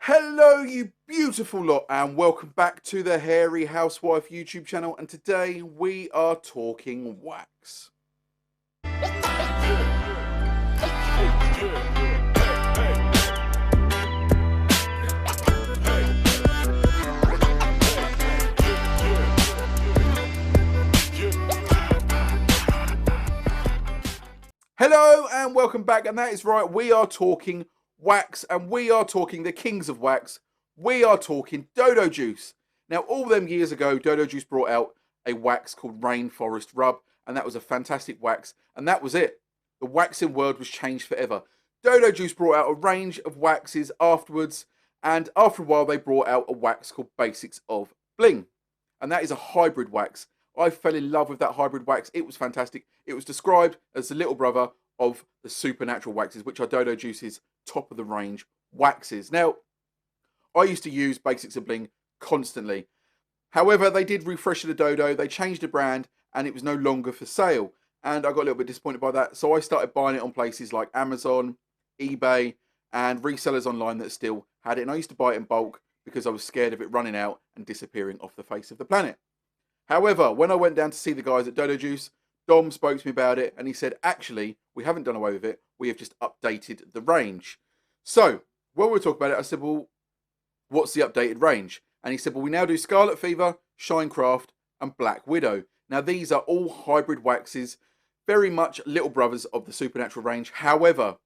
Hello, you beautiful lot, and welcome back to the Hairy Housewife YouTube channel. And today we are talking wax. Hello, and welcome back. And that is right, we are talking wax, and we are talking the kings of wax. We are talking Dodo Juice. Now, all them years ago, Dodo Juice brought out a wax called Rainforest Rub, and that was a fantastic wax, and that was it. The waxing world was changed forever. Dodo Juice brought out a range of waxes afterwards, and after a while, they brought out a wax called Basics of Bling, and that is a hybrid wax. I fell in love with that hybrid wax. It was fantastic. It was described as the little brother of the supernatural waxes, which are Dodo Juice's top of the range waxes. Now, I used to use Basics of Bling constantly. However, they did refresh the Dodo, they changed the brand, and it was no longer for sale. And I got a little bit disappointed by that. So I started buying it on places like Amazon, eBay, and resellers online that still had it. And I used to buy it in bulk because I was scared of it running out and disappearing off the face of the planet. However, when I went down to see the guys at Dodo Juice, Dom spoke to me about it and he said, actually, we haven't done away with it. We have just updated the range. So when we were talking about it, I said, well, what's the updated range? And he said, well, we now do Scarlet Fever, Shinecraft, and Black Widow. Now, these are all hybrid waxes, very much little brothers of the Supernatural range. However,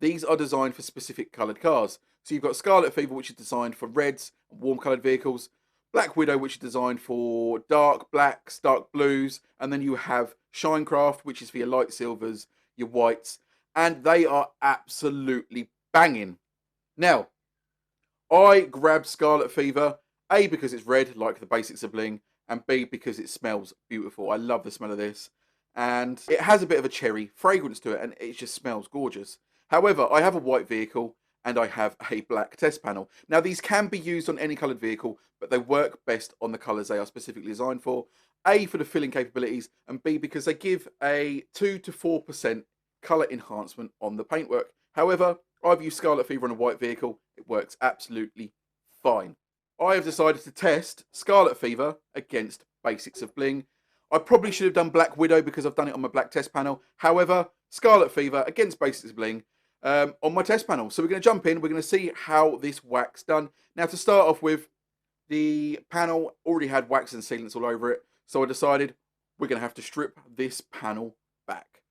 these are designed for specific coloured cars. So you've got Scarlet Fever, which is designed for reds and warm coloured vehicles. Black Widow, which is designed for dark blacks, dark blues. And then you have Shinecraft, which is for your light silvers, your whites. And they are absolutely banging. Now, I grabbed Scarlet Fever, A, because it's red, like the Basics of Bling, and B, because it smells beautiful. I love the smell of this. And it has a bit of a cherry fragrance to it, and it just smells gorgeous. However, I have a white vehicle, and I have a black test panel. Now, these can be used on any coloured vehicle, but they work best on the colours they are specifically designed for. A, for the filling capabilities, and B, because they give a 2 to 4% colour enhancement on the paintwork. However, I've used Scarlet Fever on a white vehicle. It works absolutely fine. I have decided to test Scarlet Fever against Basics of Bling. I probably should have done Black Widow because I've done it on my black test panel. However, Scarlet Fever against Basics of Bling on my test panel. So we're going to jump in. We're going to see how this wax done. Now, to start off with, the panel already had wax and sealants all over it. So I decided we're going to have to strip this panel back.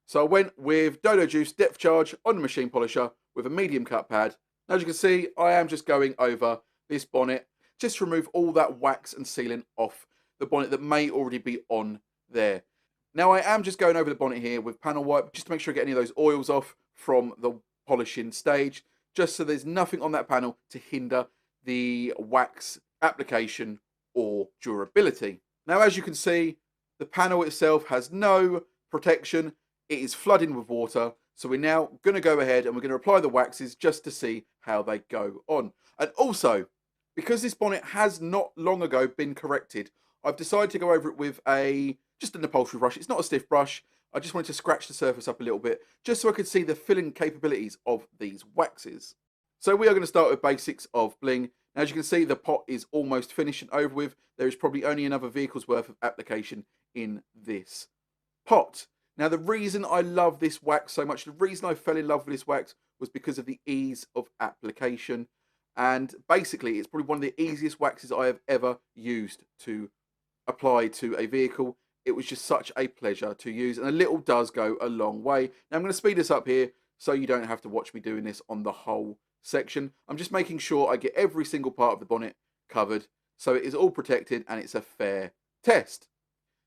So I went with Dodo Juice Depth Charge on the machine polisher with a medium cut pad. As you can see, I am just going over this bonnet just to remove all that wax and sealant off the bonnet that may already be on there. Now I am just going over the bonnet here with panel wipe just to make sure I get any of those oils off from the polishing stage, just so there's nothing on that panel to hinder the wax application or durability. Now, as you can see, the panel itself has no protection. It is flooding with water. So we're now going to go ahead and we're going to apply the waxes just to see how they go on. And also, because this bonnet has not long ago been corrected, I've decided to go over it with just an upholstery brush. It's not a stiff brush. I just wanted to scratch the surface up a little bit, just so I could see the filling capabilities of these waxes. So we are going to start with Basics of Bling. Now, as you can see, the pot is almost finished and over with. There is probably only another vehicle's worth of application in this pot. Now, the reason I love this wax so much, the reason I fell in love with this wax was because of the ease of application. And basically, it's probably one of the easiest waxes I have ever used to apply to a vehicle. It was just such a pleasure to use, and a little does go a long way. Now, I'm going to speed this up here so you don't have to watch me doing this on the whole section. I'm just making sure I get every single part of the bonnet covered so it is all protected and it's a fair test.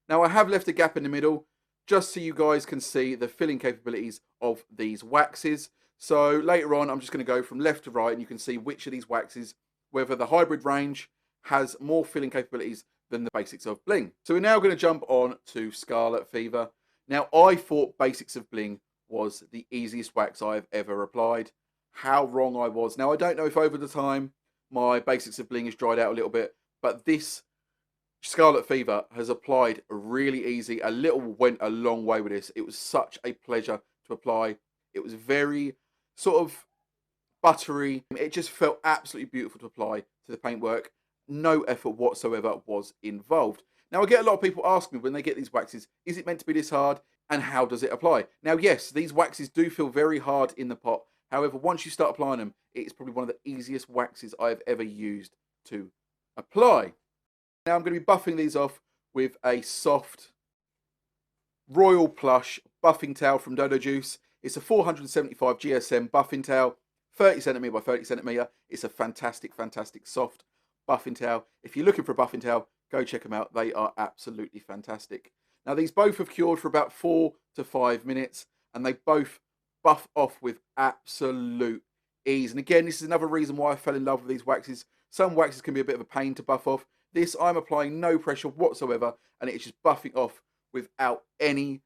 Now, I have left a gap in the middle just so you guys can see the filling capabilities of these waxes. So later on, I'm just going to go from left to right and you can see which of these waxes, whether the hybrid range has more filling capabilities than the Basics of Bling. So we're now going to jump on to Scarlet Fever. Now, I thought Basics of Bling was the easiest wax I have ever applied. How wrong I was. Now, I don't know if over the time my Basics of Bling has dried out a little bit, but this Scarlet Fever has applied really easy. A little went a long way with this. It was such a pleasure to apply. It was very sort of buttery. It just felt absolutely beautiful to apply to the paintwork. No effort whatsoever was involved. Now, I get a lot of people ask me when they get these waxes, is it meant to be this hard and how does it apply? Now, yes, these waxes do feel very hard in the pot. However, once you start applying them, it's probably one of the easiest waxes I've ever used to apply. Now, I'm going to be buffing these off with a soft Royal Plush buffing towel from Dodo Juice. It's a 475 GSM buffing towel, 30 centimetre by 30 centimetre. It's a fantastic, fantastic soft buffing towel. If you're looking for a buffing towel, go check them out. They are absolutely fantastic. Now, these both have cured for about 4 to 5 minutes, and they both buff off with absolute ease. And again, this is another reason why I fell in love with these waxes. Some waxes can be a bit of a pain to buff off. This, I'm applying no pressure whatsoever, and it's just buffing off without any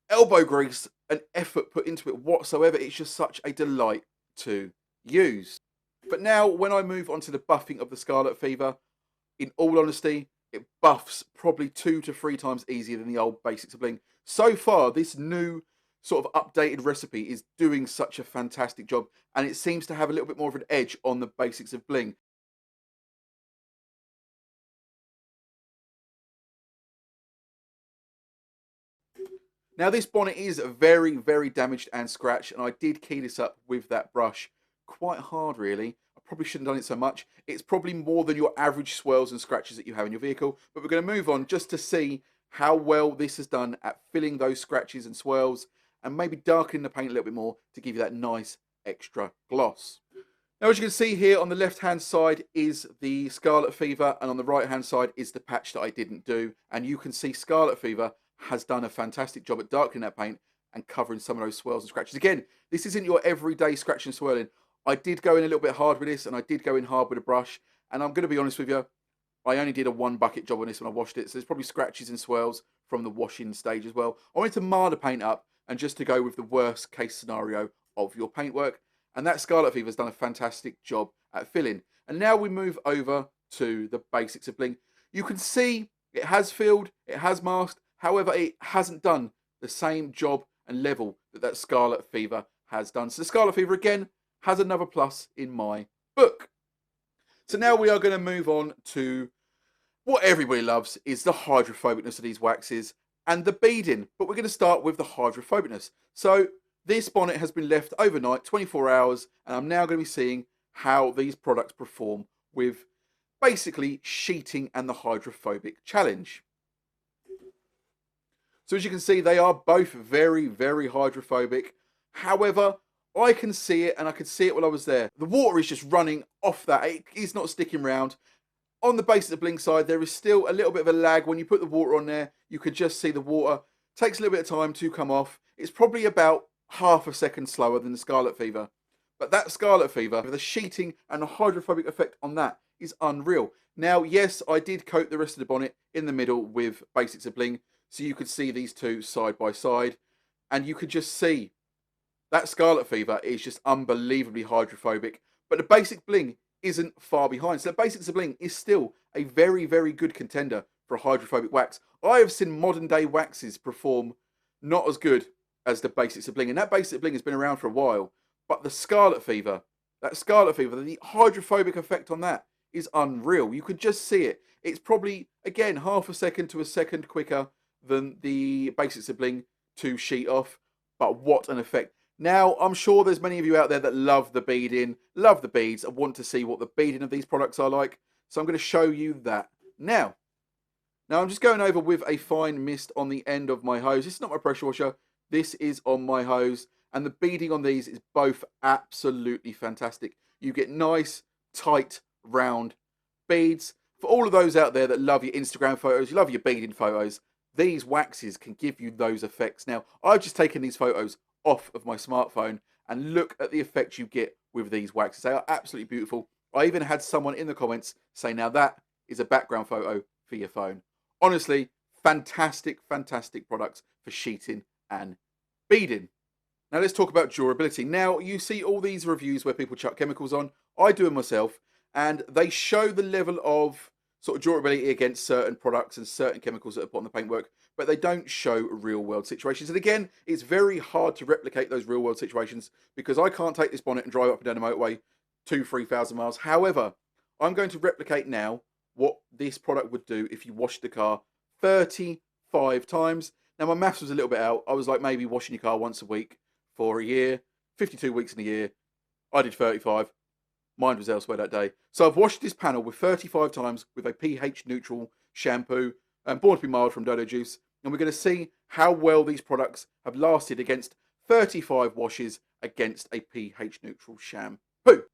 elbow grease and effort put into it whatsoever. It's just such a delight to use. But now, when I move on to the buffing of the Scarlet Fever, in all honesty, it buffs probably 2 to 3 times easier than the old Basics of Bling. So far, this new sort of updated recipe is doing such a fantastic job, and it seems to have a little bit more of an edge on the Basics of Bling. Now, this bonnet is very, very damaged and scratched, and I did key this up with that brush quite hard, really. I probably shouldn't have done it so much. It's probably more than your average swirls and scratches that you have in your vehicle, but we're going to move on just to see how well this has done at filling those scratches and swirls and maybe darkening the paint a little bit more to give you that nice extra gloss. Now, as you can see here, on the left-hand side is the Scarlet Fever, and on the right-hand side is the patch that I didn't do. And you can see Scarlet Fever has done a fantastic job at darkening that paint and covering some of those swirls and scratches. Again, this isn't your everyday scratch and swirling. I did go in a little bit hard with this, and I did go in hard with a brush. And I'm going to be honest with you, I only did a 1 bucket job on this when I washed it. So there's probably scratches and swirls from the washing stage as well. I wanted to mar the paint up and just to go with the worst case scenario of your paintwork. And that Scarlet Fever has done a fantastic job at filling. And now we move over to the Basics of Bling. You can see it has filled, it has masked. However, it hasn't done the same job and level that Scarlet Fever has done. So the Scarlet Fever, again, has another plus in my book. So now we are going to move on to what everybody loves, is the hydrophobicness of these waxes and the beading. But we're going to start with the hydrophobicness. So this bonnet has been left overnight, 24 hours, and I'm now going to be seeing how these products perform with basically sheeting and the hydrophobic challenge. So as you can see, they are both very, very hydrophobic. However, I can see it, and I could see it while I was there. The water is just running off that. It is not sticking around. On the Basics of Bling side, there is still a little bit of a lag. When you put the water on there, you could just see the water. Takes a little bit of time to come off. It's probably about half a second slower than the Scarlet Fever. But that Scarlet Fever, the sheeting and the hydrophobic effect on that is unreal. Now, yes, I did coat the rest of the bonnet in the middle with Basics of Bling, so you could see these two side by side, and you could just see that Scarlet Fever is just unbelievably hydrophobic. But the Basic Bling isn't far behind. So the Basics of Bling is still a very, very good contender for a hydrophobic wax. I have seen modern day waxes perform not as good as the Basics of Bling, and that Basic of Bling has been around for a while. But the Scarlet Fever, the hydrophobic effect on that is unreal. You could just see it. It's probably, again, half a second to a second quicker than the Basics of Bling to sheet off. But what an effect. Now, I'm sure there's many of you out there that love the beading, love the beads, and want to see what the beading of these products are like. So I'm going to show you that now. Now, I'm just going over with a fine mist on the end of my hose. This is not my pressure washer. This is on my hose. And the beading on these is both absolutely fantastic. You get nice, tight, round beads. For all of those out there that love your Instagram photos, you love your beading photos, these waxes can give you those effects. Now, I've just taken these photos off of my smartphone, and look at the effect you get with these waxes. They are absolutely beautiful. I even had someone in the comments say, now that is a background photo for your phone. Honestly, fantastic, fantastic products for sheeting and beading. Now let's talk about durability. Now, you see all these reviews where people chuck chemicals on. I do them myself, and they show the level of sort of durability against certain products and certain chemicals that are put on the paintwork, but they don't show real world situations. And again, it's very hard to replicate those real world situations because I can't take this bonnet and drive up and down the motorway 2,000-3,000 miles. However, I'm going to replicate now what this product would do if you washed the car 35 times. Now, my maths was a little bit out. I was like maybe washing your car once a week for a year, 52 weeks in a year. I did 35. Mind was elsewhere that day. So I've washed this panel with 35 times with a pH neutral shampoo, Born to be Mild from Dodo Juice. And we're going to see how well these products have lasted against 35 washes against a pH neutral shampoo.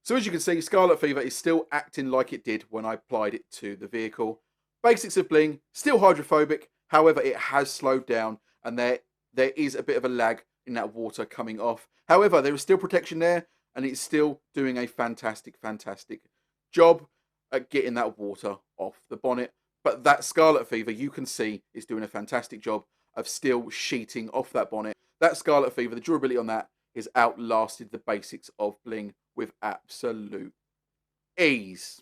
So as you can see, Scarlet Fever is still acting like it did when I applied it to the vehicle. Basics of Bling, still hydrophobic. However, it has slowed down and there is a bit of a lag in that water coming off. However, there is still protection there and it's still doing a fantastic job at getting that water off the bonnet. But that Scarlet Fever, you can see, is doing a fantastic job of still sheeting off that bonnet. That Scarlet Fever, the durability on that has outlasted the basics of Bling with absolute ease.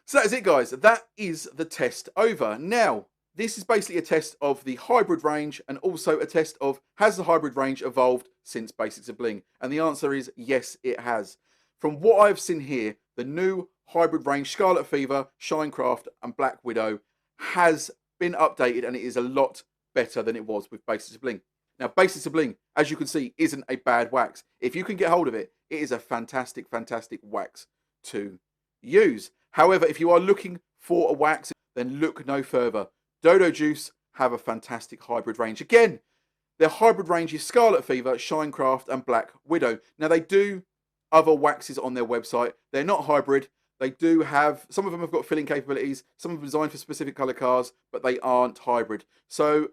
So that is it, guys. That is the test over. Now, this is basically a test of the hybrid range and also a test of, has the hybrid range evolved since Basics of Bling? And the answer is yes, it has. From what I've seen here, the new hybrid range, Scarlet Fever, Shinecraft and Black Widow, has been updated and it is a lot better than it was with Basics of Bling. Now, Basics of Bling, as you can see, isn't a bad wax. If you can get hold of it, it is a fantastic wax to use. However, if you are looking for a wax, then look no further. Dodo Juice have a fantastic hybrid range. Again, their hybrid range is Scarlet Fever, Shinecraft and Black Widow. Now, they do other waxes on their website. They're not hybrid. They do have, some of them have got filling capabilities, some of them designed for specific colour cars, but they aren't hybrid. So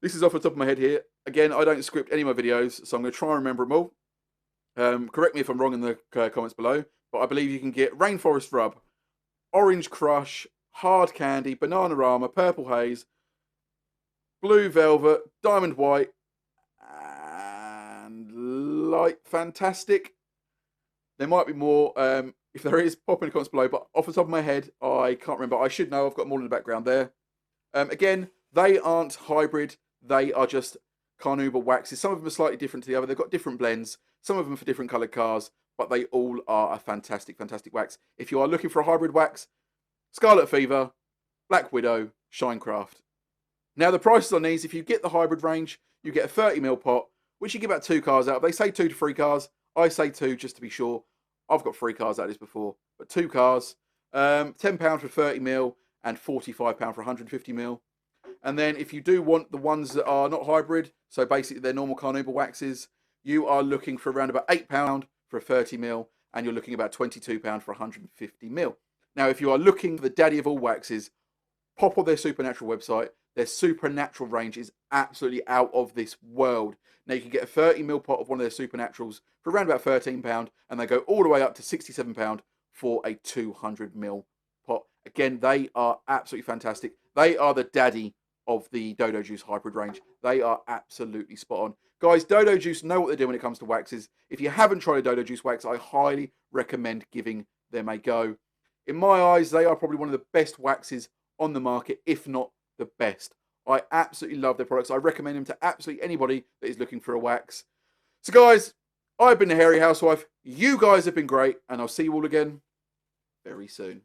this is off the top of my head here. Again, I don't script any of my videos, so I'm going to try and remember them all. Correct me if I'm wrong in the comments below, but I believe you can get Rainforest Rub, Orange Crush, Hard Candy, Bananarama, Purple Haze, Blue Velvet, Diamond White, and Light Fantastic. There might be more. If there is, pop in the comments below, but off the top of my head, I can't remember. I should know. I've got them all in the background there. Again, they aren't hybrid. They are just carnauba waxes. Some of them are slightly different to the other. They've got different blends. Some of them for different coloured cars, but they all are a fantastic wax. If you are looking for a hybrid wax, Scarlet Fever, Black Widow, Shinecraft. Now, the prices on these, if you get the hybrid range, you get a 30ml pot, which you get about 2 cars out of. They say 2 to 3 cars. I say 2 just to be sure. I've got 3 cars out of this before, but 2 cars. £10 for 30ml and £45 for 150ml. And then if you do want the ones that are not hybrid, so basically they're normal carnauba waxes, you are looking for around about £8 for a 30ml, and you're looking about £22 for 150ml. Now, if you are looking for the daddy of all waxes, pop on their Supernatural website. Their Supernatural range is absolutely out of this world. Now, you can get a 30ml pot of one of their Supernaturals for around about £13, and they go all the way up to £67 for a 200ml pot. Again, they are absolutely fantastic. They are the daddy of the Dodo Juice hybrid range. They are absolutely spot on. Guys, Dodo Juice know what they do when it comes to waxes. If you haven't tried a Dodo Juice wax, I highly recommend giving them a go. In my eyes, they are probably one of the best waxes on the market, if not the best. I absolutely love their products. I recommend them to absolutely anybody that is looking for a wax. So guys, I've been the Hairy Housewife. You guys have been great, and I'll see you all again very soon.